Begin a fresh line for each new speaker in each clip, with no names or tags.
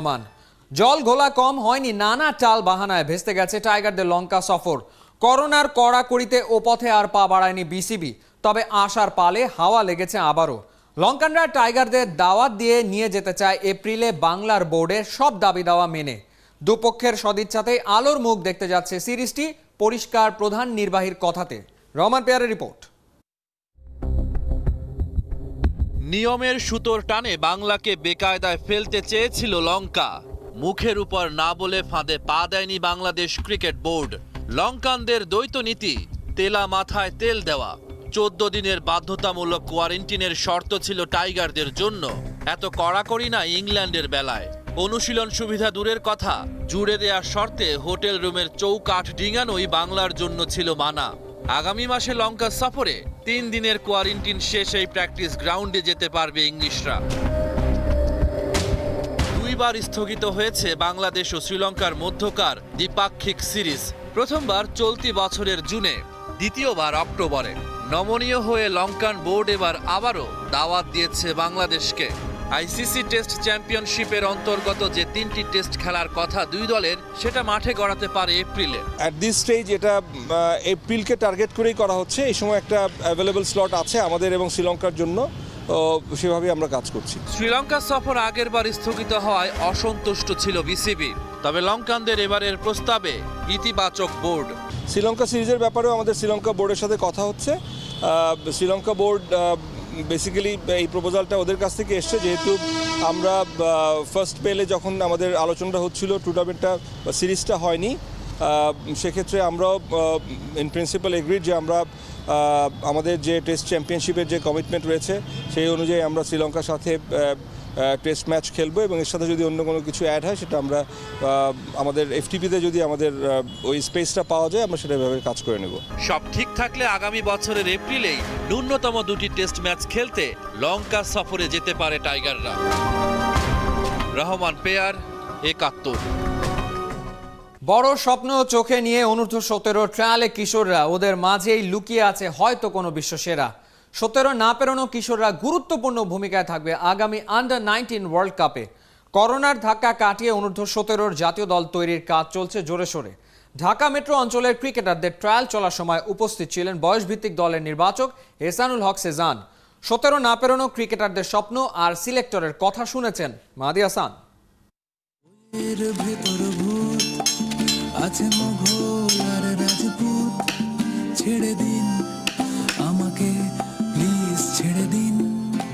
মান জল ঘোলা কম হয়নি, নানা টাল বাহানায় ভেস্তে গেছে টাইগারদের লঙ্কা সফর। করোনার কড়াকড়িতে ও পথে আর পা বাড়ায়নি বিসিবি, তবে আশার পালে হাওয়া লেগেছে আবারও। লঙ্কানরা টাইগারদের দাওয়াত দিয়ে নিয়ে যেতে চায় এপ্রিলে বাংলার বোর্ডের সব দাবি দাওয়া মেনে। দুপক্ষের সদিচ্ছাতেই আলোর মুখ দেখতে যাচ্ছে সিরিজটি, পরিষ্কার প্রধান নির্বাহীর কথাতে। রহমান পেয়ারের রিপোর্ট।
নিয়মের সুতোর টানে বাংলাকে বেকায়দায় ফেলতে চেয়েছিল লঙ্কা। মুখের উপর না বলে ফাঁদে পা দেয়নি বাংলাদেশ ক্রিকেট বোর্ড। লঙ্কানদের দ্বৈত নীতি, তেলা মাথায় তেল দেওয়া। 14 দিনের বাধ্যতামূলক কোয়ারেন্টিনের শর্ত ছিল টাইগারদের জন্য। এত কড়াকড়ি না ইংল্যান্ডের বেলায়। অনুশীলন সুবিধা দূরের কথা, জুড়ে দেওয়ার শর্তে হোটেল রুমের চৌকাঠ ডিঙানোই বাংলার জন্য ছিল মানা। আগামী মাসে লঙ্কা সফরে 3 দিনের কোয়ারেন্টিন শেষেই প্র্যাকটিস গ্রাউন্ডে যেতে পারবে ইংলিশরা। 2 বার স্থগিত হয়েছে বাংলাদেশ ও শ্রীলঙ্কার মধ্যকার দ্বিপাক্ষিক সিরিজ। প্রথমবার চলতি বছরের জুনে, দ্বিতীয়বার অক্টোবরে। নমনীয় হয়ে লঙ্কান বোর্ড এবার আবারও দাওয়াত দিয়েছে বাংলাদেশকে। আইসিসি টেস্ট চ্যাম্পিয়নশিপের অন্তর্গত যে 3টি টেস্ট খেলার কথা 2 দলের, সেটা মাঠে গড়াতে পারে এপ্রিলে।
অ্যাট দিস স্টেজ এটা এপ্রিলকে টার্গেট করেই করা হচ্ছে। এই সময় একটা অ্যাভেলেবল স্লট আছে আমাদের এবং শ্রীলঙ্কার জন্য, সেভাবেই আমরা কাজ করছি।
শ্রীলঙ্কা সফর আগের বার স্থগিত হওয়ায় অসন্তুষ্ট ছিল বিসিবি, তবে লঙ্কানদের এবারের প্রস্তাবে ইতিবাচক বোর্ড।
শ্রীলঙ্কা সিরিজের ব্যাপারেও আমাদের শ্রীলঙ্কা বোর্ডের সাথে কথা হচ্ছে। শ্রীলঙ্কা বোর্ড বেসিক্যালি এই প্রপোজালটা ওদের কাছ থেকে এসছে, যেহেতু আমরা ফার্স্ট পেলে যখন আমাদের আলোচনাটা হচ্ছিল, টুর্নামেন্টটা বা সিরিজটা হয়নি, সেক্ষেত্রে আমরাও ইন প্রিন্সিপাল এগ্রিড যে আমরা আমাদের যে টেস্ট চ্যাম্পিয়নশিপের যে কমিটমেন্ট রয়েছে সেই অনুযায়ী আমরা শ্রীলঙ্কার সাথে টেস্ট ম্যাচ খেলবো, এবং এর সাথে যদি অন্য কোনো কিছু অ্যাড হয় সেটা আমরা আমাদের এফটিপিতে যদি আমাদের ওই স্পেসটা পাওয়া যায় আমরা সেটা এভাবে কাজ করে নেব।
সব ঠিক থাকলে আগামী বছরের এপ্রিলেই ন্যূনতম 2টি টেস্ট ম্যাচ খেলতে লঙ্কা সফরে যেতে পারে টাইগাররা। রহমান পেয়ার, 71।
বড় স্বপ্ন চোখে নিয়ে অনূর্ধ্ব-17 ট্রায়ালে কিশোররা, ওদের মাঝেই লুকিয়ে আছে হয়তো কোনো বিশ্বসেরা। 17 না পেরোনো কিশোররা গুরুত্বপূর্ণ ভূমিকায় থাকবে আগামী আন্ডার-19 ওয়ার্ল্ড কাপে। করোনার ধাক্কা কাটিয়ে অনূর্ধ্ব-17 জাতীয় দল তৈরির কাজ চলছে জোরে সোরে। ঢাকা মেট্রো অঞ্চলের ক্রিকেটারদের ট্রায়াল চলার সময় উপস্থিত ছিলেন বয়সভিত্তিক দলের নির্বাচক এহসানুল হক সেজান। 17 না পেরোনো ক্রিকেটারদের স্বপ্ন আর সিলেক্টরের কথা শুনেছেন মাহাদি হাসান।
আছে মোগল আর রাজপুত, ছেড়ে দিন আমাকে প্লিজ, ছেড়ে দিন।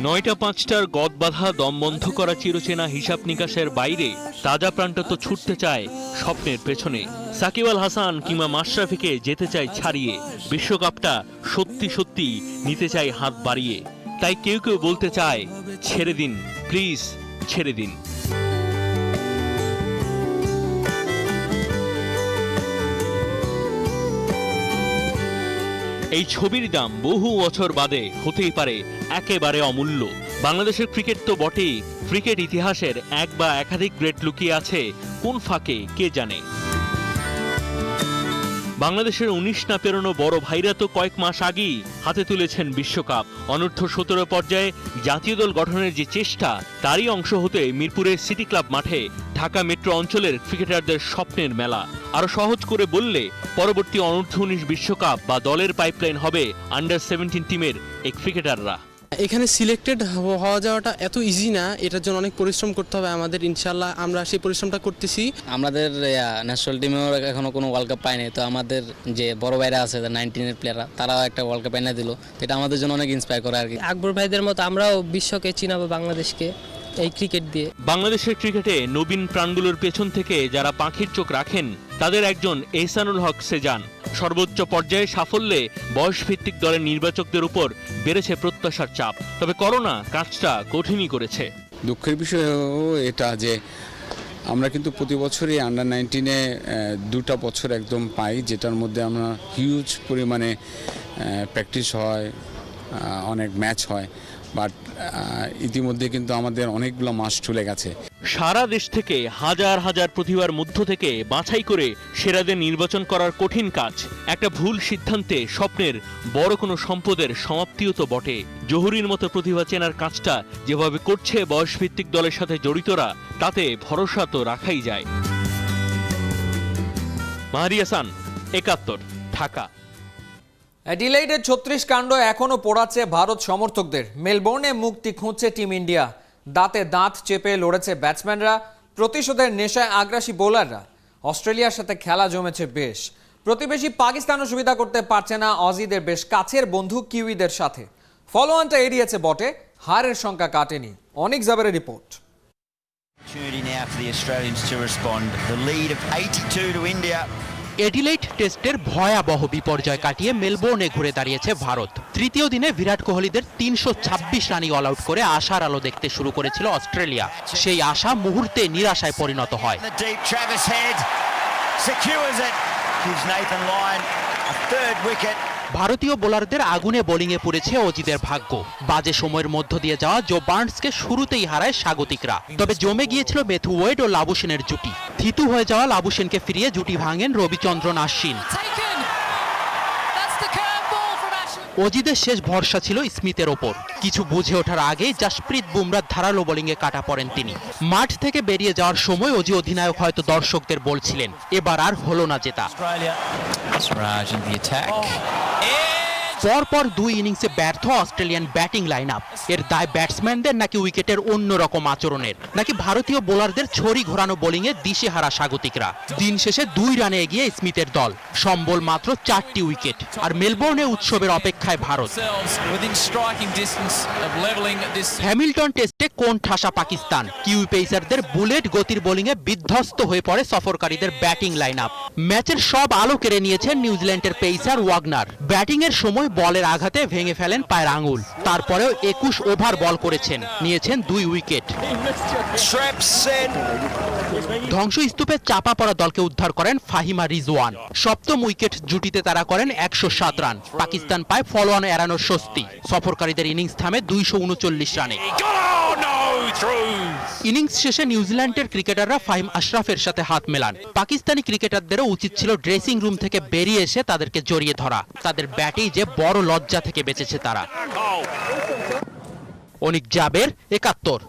9টা 5টার গদবাঁধা দম বন্ধ করা চিরচেনা হিসাব নিকাশের বাইরে তাজা প্রাণটা তো ছুটতে চায় স্বপ্নের পেছনে। সাকিব আল হাসান কিংবা মাশরাফিকে যেতে চায় ছাড়িয়ে, বিশ্বকাপটা সত্যি সত্যি নিতে চায় হাত বাড়িয়ে। তাই কেউ কেউ বলতে চায় ছেড়ে দিন, প্লিজ ছেড়ে দিন। এই ছবির দাম বহু বছর বাদে হতেই পারে একেবারে অমূল্য। বাংলাদেশের ক্রিকেট তো বটেই, ক্রিকেট ইতিহাসের এক বা একাধিক গ্রেট লুকিয়ে আছে কোন ফাঁকে কে জানে। বাংলাদেশের 19 না পেরোনো বড় ভাইরা তো কয়েক মাস আগেই হাতে তুলেছেন বিশ্বকাপ। অনূর্ধ্ব-17 পর্যায়ে জাতীয় দল গঠনের যে চেষ্টা, তারই অংশ হতে মিরপুরের সিটি ক্লাব মাঠে ঢাকা মেট্রো অঞ্চলের ক্রিকেটারদের স্বপ্নের মেলা। আরো সহজ করে বললে, পরবর্তী অনূর্ধ্ব-19 বিশ্বকাপ বা দলের পাইপলাইন হবে আন্ডার-17 টিমের এই ক্রিকেটাররা।
এখানে সিলেক্টেড হওয়া যাওয়াটা এত ইজি না, এটার জন্য অনেক পরিশ্রম করতে হবে আমাদের। ইনশাল্লাহ আমরা সেই পরিশ্রমটা করতেছি।
আমাদের ন্যাশনাল টিমেও এখনো কোনো ওয়ার্ল্ড কাপ পায়নি, তো আমাদের যে বড় ভাইরা আছে 19-এর প্লেয়াররা, তারাও একটা ওয়ার্ল্ড কাপ এনে দিল, এটা আমাদের জন্য অনেক ইন্সপায়ার করে আর কি।
আকবর ভাইদের মতো আমরাও বিশ্বকে চিনাবো বাংলাদেশকে এই ক্রিকেট দিয়ে।
বাংলাদেশের ক্রিকেটে নবীন প্রাণগুলোর পেছন থেকে যারা পাখির চোখ রাখেন, তাদের একজন এহসানুল হক সেজান। সর্বোচ্চ পর্যায়ে সাফল্যে বয়সভিত্তিক দলের নির্বাচকদের উপর বেড়েছে প্রত্যাশার চাপ, তবে করোনা কাজটা কঠিনই করেছে।
দুঃখের বিষয় এটা যে আমরা কিন্তু প্রতি বছরই আন্ডার-19-এ 2টা বছর একদম পাই, যেটার মধ্যে আমরা হিউজ পরিমাণে প্র্যাকটিস হয়, অনেক ম্যাচ হয়। বাট ইতিমধ্যে কিন্তু আমাদের অনেকগুলো মাস চলে গেছে।
সারা দেশ থেকে হাজার হাজার প্রতিভার মধ্য থেকে বাছাই করে সেরাদের নির্বাচন করার কঠিন কাজ। একটা ভুল সিদ্ধান্তে স্বপ্নের বড় কোনো সম্পদের সমাপ্তিও তো বটে। জহুরির মতো প্রতিভা চেনার কাজটা যেভাবে করছে বয়সভিত্তিক দলের সাথে জড়িতরা, তাতে ভরসা তো রাখাই যায়। মাহারি হাসান, ৭১, ঢাকা।
অ্যাডিলেইডের ৩৬ কাণ্ড এখনও পোড়াচ্ছে ভারত সমর্থকদের। মেলবোর্নে মুক্তি খুঁজছে টিম ইন্ডিয়া। দাঁতে দাঁত চেপে লড়েছে ব্যাটসম্যানরা, প্রতিশোধের নেশায় আগ্রাসী বোলাররা। অস্ট্রেলিয়ার সাথে খেলা জমেছে বেশ। প্রতিবেশী পাকিস্তানও সুবিধা করতে পারছে না অজিদের বেশ কাছের বন্ধু কিউইদের সাথে। ফলোঅনটা এড়িয়েছে বটে, হারের সংখ্যা কাটেনি। অনিক জাবেরের রিপোর্ট।
এডিলেইড টেস্টের ভয়াবহ বিপর্যয় কাটিয়ে মেলবোর্নে ঘুরে দাঁড়িয়েছে ভারত। তৃতীয় দিনে বিরাট কোহলিদের ৩২৬ রানই অল আউট করে আশার আলো দেখতে শুরু করেছিল অস্ট্রেলিয়া। সেই আশা মুহূর্তে নিরাশায় পরিণত হয়। ভারতীয় বোলারদের আগুনে বোলিংয়ে পড়েছে অজিদের ভাগ্য। বাজে সময়ের মধ্য দিয়ে যাওয়া জো বার্নসকে শুরুতেই হারায় স্বাগতিকরা। তবে জমে গিয়েছিল ম্যাথু ওয়েড ও লাবুসেনের জুটি। থিতু হয়ে যাওয়া লাবুসেনকে ফিরিয়ে জুটি ভাঙেন রবিচন্দ্রন আশ্বিন। অজিদের শেষ ভরসা ছিল স্মিথের ওপর। কিছু বুঝে ওঠার আগেই জাসপ্রীত বুমরার ধারালো বোলিংয়ে কাটা পড়েন তিনি। মাঠ থেকে বেরিয়ে যাওয়ার সময় অজি অধিনায়ক হয়তো দর্শকদের বলছিলেন, এবার আর হলো না জেতা। পরপর ২ ইনিংসে ব্যর্থ অস্ট্রেলিয়ান ব্যাটিং লাইন আপ। এর দায় ব্যাটসম্যানদের নাকি উইকেটের অন্যরকম আচরণের, নাকি ভারতীয় বোলারদের ছড়ি ঘোরানো বোলিংয়ে দিশেহারা স্বাগতিকরা। দিন শেষে ২ রানে এগিয়ে স্মিথের দল, সম্বল মাত্র ৪টি উইকেট। আর মেলবোর্নে উৎসবের অপেক্ষায় ভারত। হ্যামিল্টন টেস্টে কোন ঠাসা পাকিস্তান। কিউই পেসারদের বুলেট গতির বোলিংয়ে বিধ্বস্ত হয়ে পড়ে সফরকারীদের ব্যাটিং লাইন আপ। ম্যাচের সব আলো কেড়ে নিয়েছেন নিউজিল্যান্ডের পেসার ওয়াগনার। ব্যাটিং এর সময় বলের আঘাতে ভেঙে ফেলেন পায়ের আঙুল। তারপরেও ২১ ওভার বল করেছেন, নিয়েছেন ২ উইকেট। ধ্বংসস্তূপে চাপা পড়া দলকে উদ্ধার করেন ফাহিমা রিজওয়ান। সপ্তম উইকেট জুটিতে তারা করেন ১০৭ রান। পাকিস্তান পায় ফলোঅন এড়ানোর স্বস্তি। সফরকারীদের ইনিংস থামে ২৩৯ রানে। ইনিংস শেষে নিউজিল্যান্ডের ক্রিকেটাররা ফাহিম আশরাফের সাথে হাত মেলান। পাকিস্তানি ক্রিকেটারদেরও উচিত ছিল ড্রেসিং রুম থেকে বেরিয়ে এসে তাদেরকে জড়িয়ে ধরা। তাদের ব্যাটেই যে বড় লজ্জা থেকে বেঁচেছে তারা। অনিক জাবের, ৭১।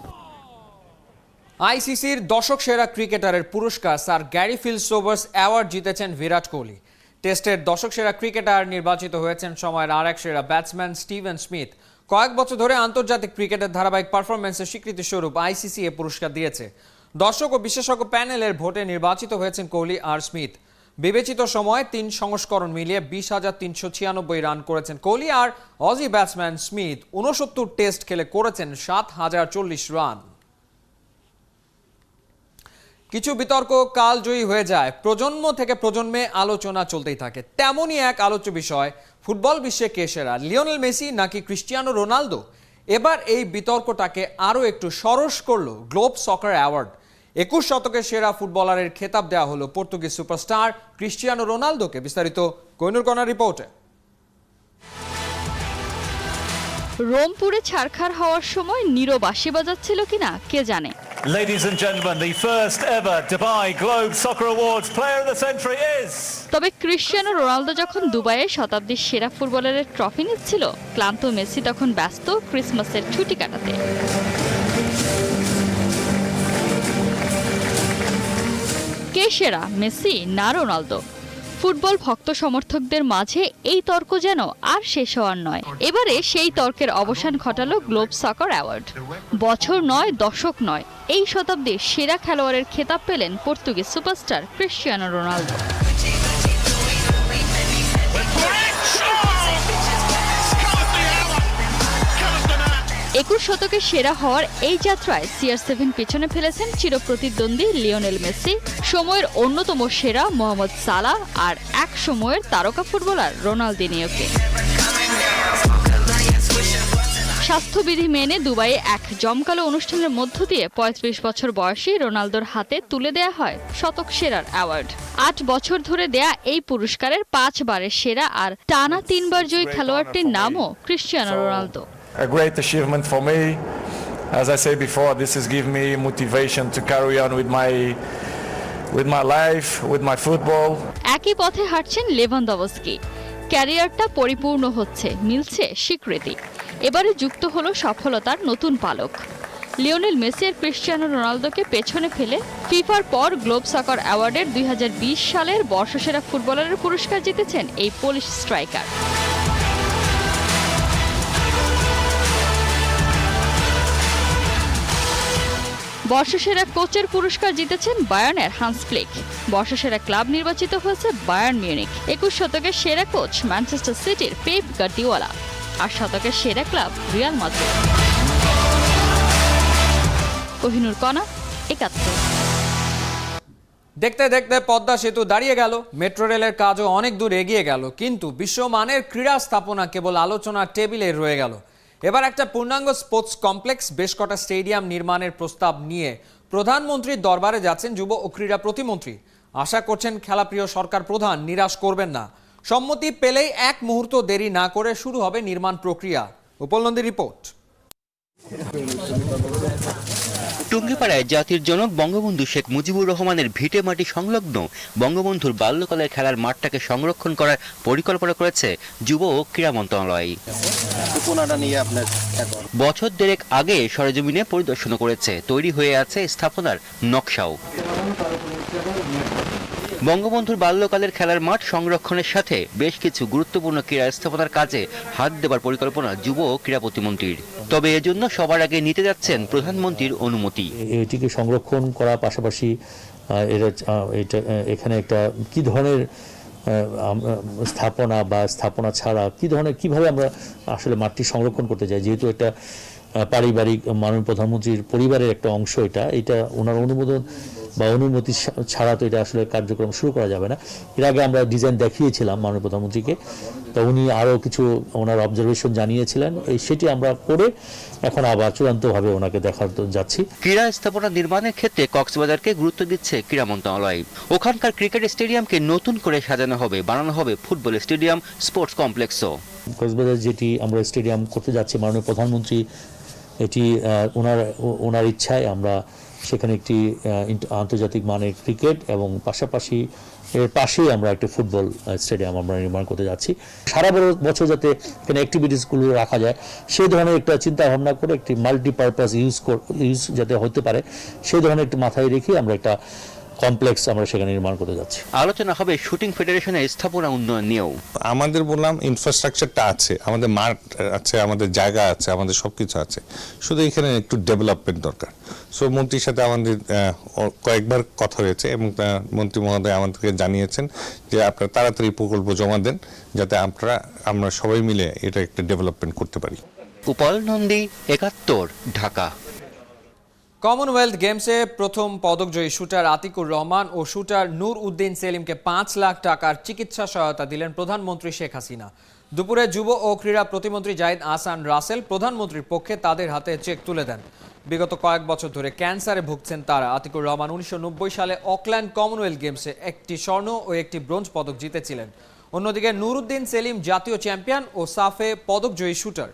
আইসিসির দশক সেরা ক্রিকেটারের পুরস্কার স্যার গ্যারি ফিলসোভার্স অ্যাওয়ার্ড জিতেছেন বিরাট কোহলি। টেস্টের দশক সেরা ক্রিকেটার নির্বাচিত হয়েছেন সময়ের আরেক সেরা ব্যাটসম্যান স্টিভেন স্মিথ। কয়েক বছর ধরে আন্তর্জাতিক ক্রিকেটের ধারাবাহিক পারফরমেন্সের স্বীকৃতি স্বরূপ আইসিসি এ পুরস্কার দিয়েছে। দর্শক ও বিশেষজ্ঞ প্যানেলের ভোটে নির্বাচিত হয়েছেন কোহলি আর স্মিথ। বিবেচিত সময়ে ৩ সংস্করণ মিলিয়ে ২০,৩৯৬ রান করেছেন কোহলি। আর অজি ব্যাটসম্যান স্মিথ ৬৯ টেস্ট খেলে করেছেন ৭,০৪০ রান। কিছু বিতর্ক কালজয়ী হয়ে যায়, প্রজন্ম থেকে প্রজন্মে আলোচনা চলতেই থাকে। তেমনই এক আলোচ্য বিষয়, ফুটবল বিশ্বে কে সেরা, লিওনেল মেসি নাকি ক্রিস্টিয়ানো রোনালদো? এবার এই বিতর্কটাকে আরও একটু সরস করলো গ্লোব সকার অ্যাওয়ার্ড। ২১ শতকের সেরা ফুটবলারের খেতাব দেওয়া হলো পর্তুগিজ সুপারস্টার ক্রিস্টিয়ানো রোনালদোকে। বিস্তারিত কোহিনুর কণার রিপোর্টে।
রোমপুরে ছারখার হওয়ার সময় নীরব বাঁশি বাজাচ্ছিল কিনা কে জানে।
Ladies and gentlemen, the first ever Dubai Globe Soccer Awards Player of the Century is...
তবে ক্রিস্টিয়ানো রোনালদো যখন দুবাইয়ে শতাব্দীর সেরা ফুটবলারের ট্রফি নিচ্ছিল, ক্লান্ত মেসি তখন ব্যস্ত ক্রিসমাসের ছুটি কাটাতে। কে সেরা, মেসি না রোনালদো? ফুটবল ভক্ত সমর্থকদের মাঝে এই তর্ক যেন আর শেষ হওয়ার নয়। এবারে সেই তর্কের অবসান ঘটালো গ্লোব সকার অ্যাওয়ার্ড। বছর নয়, দশক নয়, এই শতাব্দীর সেরা খেলোয়াড়ের খেতাব পেলেন পর্তুগিজ সুপারস্টার ক্রিস্টিয়ানো রোনালদো। ২১ শতকের সেরা হওয়ার এই যাত্রায় CR7 পিছনে ফেলেছেন চিরপ্রতিদ্বন্দ্বী লিওনেল মেসি, সময়ের অন্যতম সেরা মোহাম্মদ সালাহ আর এক সময়ের তারকা ফুটবলার রোনালদিনিওকে। স্বাস্থ্যবিধি মেনে দুবাইয়ে এক জমকালো অনুষ্ঠানের মধ্য দিয়ে ৩৫ বছর বয়সী রোনালদোর হাতে তুলে দেয়া হয় শতক সেরার অ্যাওয়ার্ড। ৮ বছর ধরে দেয়া এই পুরস্কারের ৫ বারের সেরা আর টানা ৩ বার জয়ী খেলোয়াড়টির নামও Cristiano Ronaldo.
a great achievement for me. As I said before, this has given me motivation to carry on with my life, with my football.
একই পথে হাঁটছেন লেভানডভস্কি। ক্যারিয়ারটা পরিপূর্ণ হচ্ছে, মিলছে স্বীকৃতি। এবারে যুক্ত হলো সফলতার নতুন পালক। লিওনেল মেসি আর ক্রিশ্চিয়ানো রোনালদোকে পেছনে ফেলে ফিফার পর গ্লোব সকার অ্যাওয়ার্ডের 2020 সালের বর্ষসেরা ফুটবলারের পুরস্কার জিতেছেন এই পোলিশ স্ট্রাইকার। বর্ষসেরা কোচের পুরস্কার জিতেছেন বায়ার্নের হান্স ফ্লিক। বর্ষসেরা ক্লাব নির্বাচিত হয়েছে বায়ার্ন মিউনিখ। 21 শতকের সেরা কোচ ম্যানচেস্টার সিটির পেপ গার্দিওলা, আর শতকের সেরা ক্লাব রিয়াল মাদ্রিদ। কোহিনুর কণা, 71।
দেখতে দেখতে পদ্মা সেতু দাঁড়িয়ে গেল, মেট্রো রেলের কাজও অনেক দূর এগিয়ে গেল, কিন্তু বিশ্বমানের ক্রীড়া স্থাপনা কেবল আলোচনার টেবিলে রয়ে গেল। এবার একটা পূর্ণাঙ্গ স্পোর্টস কমপ্লেক্স, বেশ কটা স্টেডিয়াম নির্মাণের প্রস্তাব নিয়ে প্রধানমন্ত্রীর দরবারে যাচ্ছেন যুব ও ক্রীড়া প্রতিমন্ত্রী। আশা করছেন খেলাপ্রিয় সরকার প্রধান নিরাশ করবেন না। সম্মতি পেলেই এক মুহূর্ত দেরি না করে শুরু হবে নির্মাণ প্রক্রিয়া। উপলব্ধি রিপোর্ট।
টুঙ্গিপাড়ায় জাতির জনক বঙ্গবন্ধু শেখ মুজিবুর রহমানের ভিটে মাটি সংলগ্ন বঙ্গবন্ধুর বাল্যকালের খেলার মাঠটাকে সংরক্ষণ করার পরিকল্পনা করেছে যুব ও ক্রীড়া মন্ত্রণালয়। বছর দেড়েক আগে সরেজমিনে পরিদর্শন করেছে, তৈরি হয়ে আছে স্থাপনার নকশাও। বঙ্গবন্ধুর বাল্যকালের খেলার মাঠ সংরক্ষণের সাথে বেশ কিছু গুরুত্বপূর্ণ ক্রীড়া স্থাপনার কাজে হাত দেবার পরিকল্পনা যুব ও ক্রীড়া প্রতিমন্ত্রীর। তবে এজন্য সবার আগে নিতে যাচ্ছেন প্রধানমন্ত্রীর অনুমতি।
এটিকে সংরক্ষণ করার পাশাপাশি এখানে একটা কি ধরনের স্থাপনা বা স্থাপনা ছাড়া কি ধরনের কিভাবে আমরা আসলে মাঠটি সংরক্ষণ করতে চাই, যেহেতু এটা পারিবারিক মাননীয় প্রধানমন্ত্রীর পরিবারের একটা অংশ, এটা ওনার অনুমোদন বা অনুমতি ছাড়া তো এটা আসলে কার্যক্রম শুরু করা যাবে না। এর আগে আমরা ডিজাইন দেখিয়েছিলাম মাননীয় প্রধানমন্ত্রীকে, তো উনি আরও কিছু ওনার অবজারভেশন জানিয়েছিলেন, সেটি আমরা করে এখন আবার চূড়ান্তভাবে ওনাকে দেখার যাচ্ছি।
ক্রীড়া স্থাপনা নির্মাণের ক্ষেত্রে কক্সবাজারকে গুরুত্ব দিচ্ছে ক্রীড়া মন্ত্রণালয়। ওখানকার ক্রিকেট স্টেডিয়ামকে নতুন করে সাজানো হবে, বানানো হবে ফুটবল স্টেডিয়াম, স্পোর্টস কমপ্লেক্সও।
কক্সবাজার যেটি আমরা স্টেডিয়াম করতে যাচ্ছি, মাননীয় প্রধানমন্ত্রী এটি ওনার ইচ্ছায় আমরা সেখানে একটি আন্তর্জাতিক মানের ক্রিকেট এবং পাশাপাশি এর পাশেই আমরা একটা ফুটবল স্টেডিয়াম আমরা নির্মাণ করতে যাচ্ছি। সারা বছর যাতে এখানে অ্যাক্টিভিটিসগুলো রাখা যায় সেই ধরনের একটা চিন্তা ভাবনা করে একটি মাল্টিপারপাস ইউজ যাতে হতে পারে সেই ধরনের একটু মাথায় রেখে আমরা একটা কমপ্লেক্স আমরা সেখানে নির্মাণ করতে যাচ্ছি।
আলোচনা হবে শুটিং ফেডারেশনের স্থাপনা উন্নয়ন নিয়েও।
আমাদের বললাম ইনফ্রাস্ট্রাকচারটা আছে, আমাদের মাঠ আছে, আমাদের জায়গা আছে, আমাদের সবকিছু আছে, শুধু এখানে একটু ডেভেলপমেন্ট দরকার। সো মন্ত্রীর সাথে আমাদের কয়েকবার কথা হয়েছে এবং মন্ত্রী মহোদয় আমাদেরকে জানিয়েছেন যে আপনারা তাড়াতাড়ি প্রকল্প জমা দেন যাতে আমরা সবাই মিলে এটা একটা ডেভেলপমেন্ট করতে পারি।
উপাল নন্দী, 71, ঢাকা।
কমনওয়েলথ গেমসে প্রথম পদকজয়ী শুটার আতিকুর রহমান ও শুটার নূর উদ্দিন সেলিমকে 5 লাখ টাকার চিকিৎসা সহায়তা দিলেন প্রধানমন্ত্রী শেখ হাসিনা। দুপুরে যুব ও ক্রীড়া প্রতিমন্ত্রী জাহিদ আহসান রাসেল প্রধানমন্ত্রীর পক্ষে তাদের হাতে চেক তুলে দেন। বিগত কয়েক বছর ধরে ক্যান্সারে ভুগছেন তারা। আতিকুর রহমান 1990 সালে অকল্যান্ড কমনওয়েলথ গেমসে একটি স্বর্ণ ও একটি ব্রোঞ্জ পদক জিতেছিলেন। অন্যদিকে নূর উদ্দিন সেলিম জাতীয় চ্যাম্পিয়ন ও সাফে পদকজয়ী শুটার।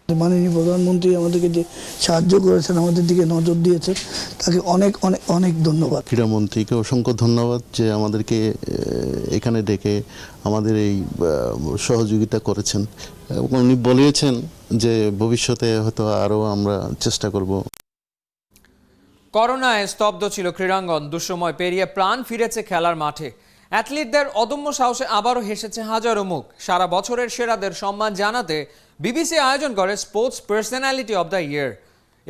মাননীয় প্রধানমন্ত্রী আমাদেরকে যে সাহায্য করেছেন, আমাদের দিকে নজর দিয়েছেন, তাকে অনেক অনেক অনেক ধন্যবাদ।
ক্রীড়ামন্ত্রীকে অসংখ্য ধন্যবাদ যে আমাদেরকে এখানে ডেকে আমাদের এই সহযোগিতা করেছেন। উনি বলেছেন যে ভবিষ্যতে হয়তো আরও আমরা চেষ্টা করব।
করোনায় স্তব্ধ ছিল ক্রীড়াঙ্গন, দুঃসময় পেরিয়ে প্রাণ ফিরেছে খেলার মাঠে। অ্যাথলিটদের অদম্য সাহসে আবারও হেসেছে হাজারো মুখ। সারা বছরের সেরাদের সম্মান জানাতে বিবিসি আয়োজন করে sports personality of the year.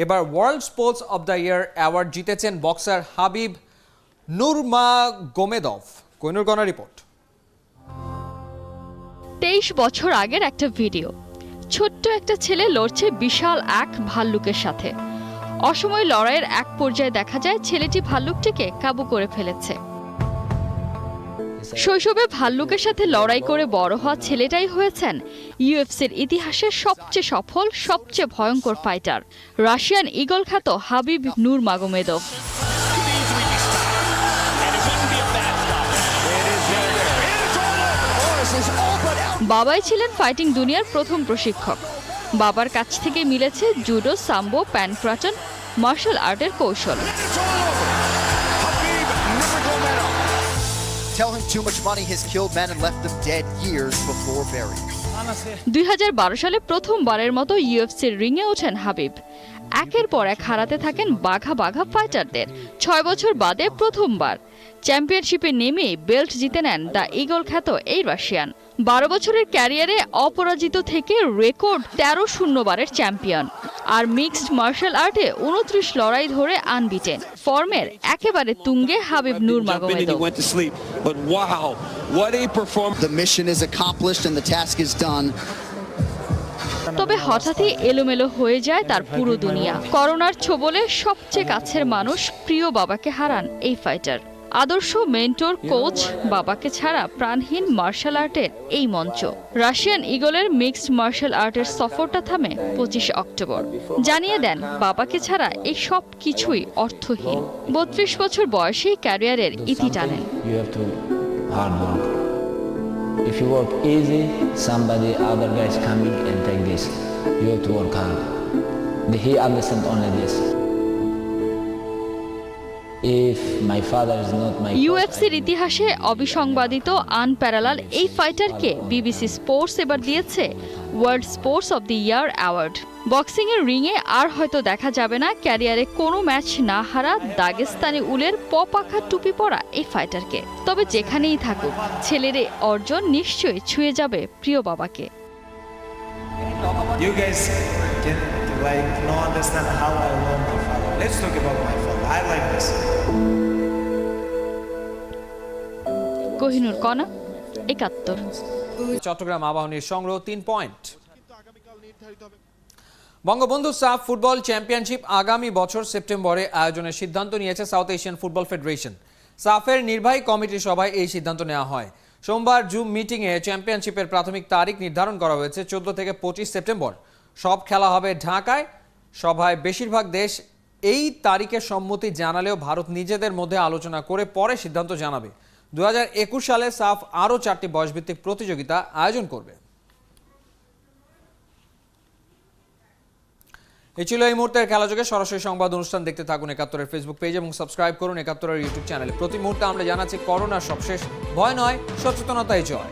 এবার world sports of the year award জিতেছেন boxer Khabib Nurmagomedov. Kohinoor Kona report.
23 বছর আগের একটা ভিডিও। ছোট্ট একটা ছেলে লড়ছে বিশাল এক ভাল্লুকের সাথে। অসময় লড়াইয়ের এক পর্যায়ে দেখা যায় ছেলেটি ভাল্লুকটিকে কাবু করে ফেলেছে। শৈশবে ভাল্লুকের সাথে লড়াই করে বড় হওয়া ছেলেটাই হয়েছেন ইউএফসির ইতিহাসের সবচেয়ে সফল, সবচেয়ে ভয়ঙ্কর ফাইটার, রাশিয়ান ইগল খ্যাত হাবিব নুরমাগোমেদভ। বাবাই ছিলেন ফাইটিং দুনিয়ার প্রথম প্রশিক্ষক। বাবার কাছ থেকে মিলেছে জুডো, সাম্বো, প্যানক্রাটন, মার্শাল আর্টের কৌশল।
Tell him too much money has killed men and left them dead years before buried.
2012 সালে প্রথমবারের মতো ইউএফসির রিংয়ে ওঠেন হাবিব। একের পর এক হারাতে থাকেন বাঘা বাঘা ফাইটারদের। 6 বছর বাদে প্রথমবার চ্যাম্পিয়নশিপে নেমে বেল্ট জিতে নেন দ্য ইগল খ্যাত এই রাশিয়ান। 12 বছরের ক্যারিয়ারে অপরাজিত থেকে রেকর্ড 13 বারের চ্যাম্পিয়ন। আর মিক্সড মার্শাল আর্টে 29 লড়াই ধরে আনবিটেন। ফর্মের একেবারে তুঙ্গে Habib নুরমাগোমেদov।
The mission is accomplished and the task is done.
তবে হঠাৎই এলোমেলো হয়ে যায় তার পুরো দুনিয়া। করোনার ছোবলে সবচেয়ে কাছের মানুষ প্রিয় বাবাকে হারান এই ফাইটার। আদর্শ মেন্টর, কোচ বাবাকে ছাড়া প্রাণহীন মার্শাল আর্টের এই মঞ্চ। রাশিয়ান ইগলের মিক্সড মার্শাল আর্টের সফরটা থামে 25 অক্টোবর। জানিয়ে দেন বাবাকে ছাড়া এই সব কিছুই অর্থহীন। 32 বছর বয়সেই ক্যারিয়ারের ইতি টানেন।
If you work easy, somebody other guys coming and take this. You have to work hard. He understand only this. If my father is not my
ইউএফসির ইতিহাসে অবিসংবাদিত আনপ্যারালাল এই ফাইটারকে বিবিসি স্পোর্টস এবার দিয়েছে world sports of the year award. Boxing এর রিংয়ে আর হয়তো দেখা যাবে না ক্যারিয়ারে কোনো ম্যাচ না হারা দাগেস্তানি উলের পাখা টুপি পরা এই ফাইটারকে। তবে যেখানেই থাকুক ছেলের এই অর্জন নিশ্চয়ই ছুঁয়ে যাবে প্রিয় বাবাকে।
You guys can not understand how I love my father. Let's talk about my father. I like this.
Kohinoor কণা, 71।
চট্টগ্রাম আবাহনীর সংগ্রহ 3 point. Bangabandhu SAFF football championship আগামী বছর সেপ্টেম্বরে আয়োজনের সিদ্ধান্ত নিয়েছে সাউথ এশিয়ান ফুটবল ফেডারেশন। সাফের নির্বাহী কমিটির সভায় এই সিদ্ধান্ত নেওয়া হয়। সোমবার জুম মিটিংয়ে চ্যাম্পিয়নশিপের প্রাথমিক তারিখ নির্ধারণ করা হয়েছে 14 থেকে 25 সেপ্টেম্বর। সব খেলা হবে ঢাকায়। সভায় বেশিরভাগ দেশ এই তারিখে সম্মতি জানালেও ভারত নিজেদের মধ্যে আলোচনা করে পরে সিদ্ধান্ত জানাবে। 2021 সালে সাফ আরও 4টি বয়সভিত্তিক প্রতিযোগিতা আয়োজন করবে। এই ছিল এই মুহূর্তের খেলাযোগে। সরাসরি সংবাদ অনুষ্ঠান দেখতে থাকুন 71-এর ফেসবুক পেজ এবং সাবস্ক্রাইব করুন 71-এর ইউটিউব চ্যানেলে। প্রতি মুহূর্তে আমরা জানাচ্ছি করোনার সবশেষ। ভয় নয়, সচেতনতাই জয়।